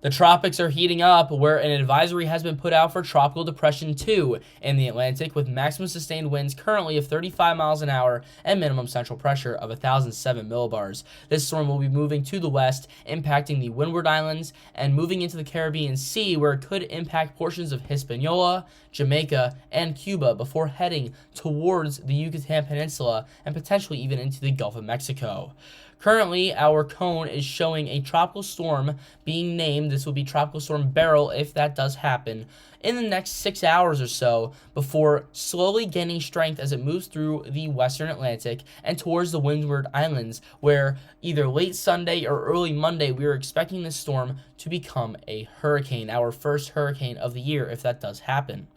The tropics are heating up, where an advisory has been put out for Tropical Depression 2 in the Atlantic, with maximum sustained winds currently of 35 miles an hour and minimum central pressure of 1,007 millibars. This storm will be moving to the west, impacting the Windward Islands, and moving into the Caribbean Sea, where it could impact portions of Hispaniola, Jamaica, and Cuba before heading towards the Yucatan Peninsula and potentially even into the Gulf of Mexico. Currently, our cone is showing a tropical storm being named. This will be Tropical Storm Beryl if that does happen in the next 6 hours or so, before slowly gaining strength as it moves through the western Atlantic and towards the Windward Islands, where either late Sunday or early Monday we are expecting this storm to become a hurricane, our first hurricane of the year if that does happen.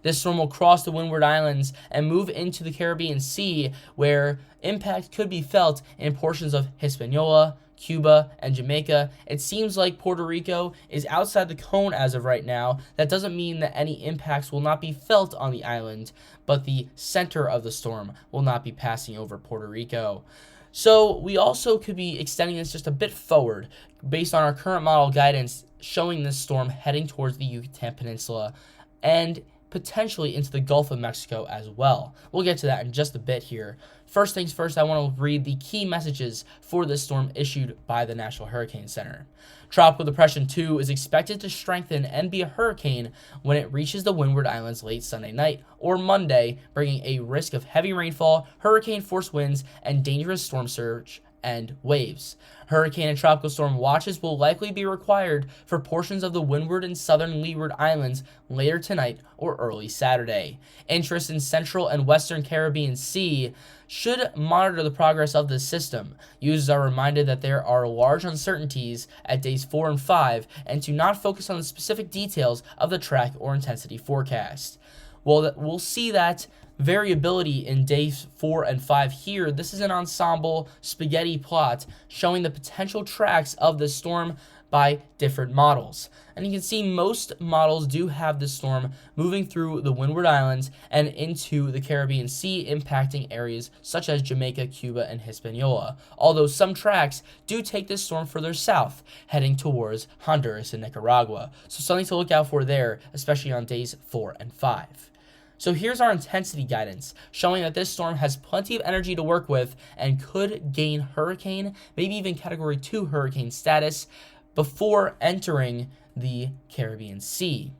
This storm will cross the Windward Islands and move into the Caribbean Sea, where impact could be felt in portions of Hispaniola, Cuba, and Jamaica. It seems like Puerto Rico is outside the cone as of right now. That doesn't mean that any impacts will not be felt on the island, but the center of the storm will not be passing over Puerto Rico. So we also could be extending this just a bit forward based on our current model guidance showing this storm heading towards the Yucatan Peninsula and potentially into the Gulf of Mexico as well. We'll get to that in just a bit here. First things first, I want to read the key messages for this storm issued by the National Hurricane Center. Tropical Depression 2 is expected to strengthen and be a hurricane when it reaches the Windward Islands late Sunday night or Monday, bringing a risk of heavy rainfall, hurricane-force winds, and dangerous storm surge and waves. Hurricane and tropical storm watches will likely be required for portions of the Windward and southern Leeward Islands later tonight or early Saturday. Interest in Central and Western Caribbean Sea should monitor the progress of this system. Users are reminded that there are large uncertainties at days 4 and 5 and to not focus on the specific details of the track or intensity forecast. Well, we'll see that variability in days 4 and 5 here. This is an ensemble spaghetti plot showing the potential tracks of the storm by different models. And you can see most models do have this storm moving through the Windward Islands and into the Caribbean Sea, impacting areas such as Jamaica, Cuba, and Hispaniola. Although some tracks do take this storm further south, heading towards Honduras and Nicaragua. So something to look out for there, especially on days 4 and 5. So here's our intensity guidance, showing that this storm has plenty of energy to work with and could gain hurricane, maybe even Category 2 hurricane status before entering the Caribbean Sea.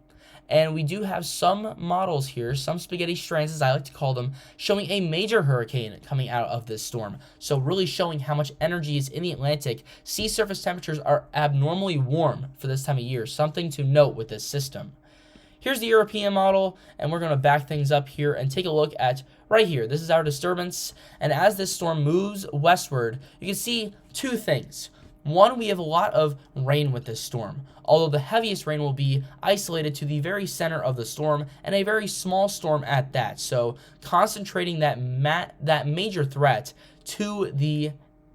And we do have some models here, some spaghetti strands as I like to call them, showing a major hurricane coming out of this storm. So really showing how much energy is in the Atlantic. Sea surface temperatures are abnormally warm for this time of year, something to note with this system. Here's the European model, and we're going to back things up here and take a look at right here. This is our disturbance, and as this storm moves westward, you can see two things. One, we have a lot of rain with this storm, although the heaviest rain will be isolated to the very center of the storm, and a very small storm at that. So concentrating that major threat to the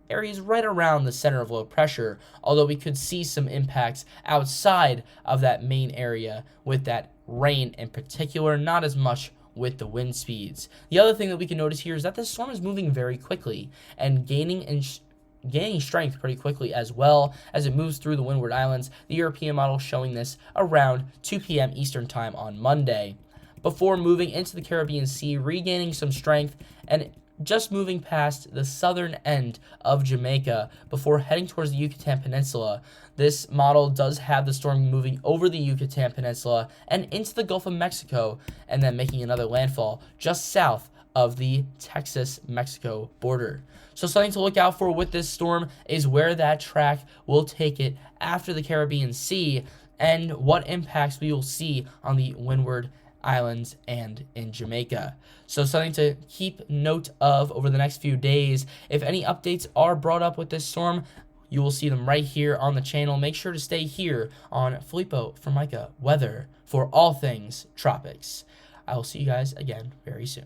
areas right around the center of low pressure, although we could see some impacts outside of that main area with that rain in particular, not as much with the wind speeds. The other thing that we can notice here is that this storm is moving very quickly and gaining strength pretty quickly as well as it moves through the Windward Islands. The European model showing this around 2 p.m. Eastern time on Monday, before moving into the Caribbean Sea, regaining some strength and just moving past the southern end of Jamaica before heading towards the Yucatan Peninsula. This model does have the storm moving over the Yucatan Peninsula and into the Gulf of Mexico, and then making another landfall just south of the Texas-Mexico border. So something to look out for with this storm is where that track will take it after the Caribbean Sea and what impacts we will see on the Windward Islands and in Jamaica. So something to keep note of over the next few days. If any updates are brought up with this storm, you will see them right here on the channel. Make sure to stay here on Filippo Formica Weather for all things tropics. I will see you guys again very soon.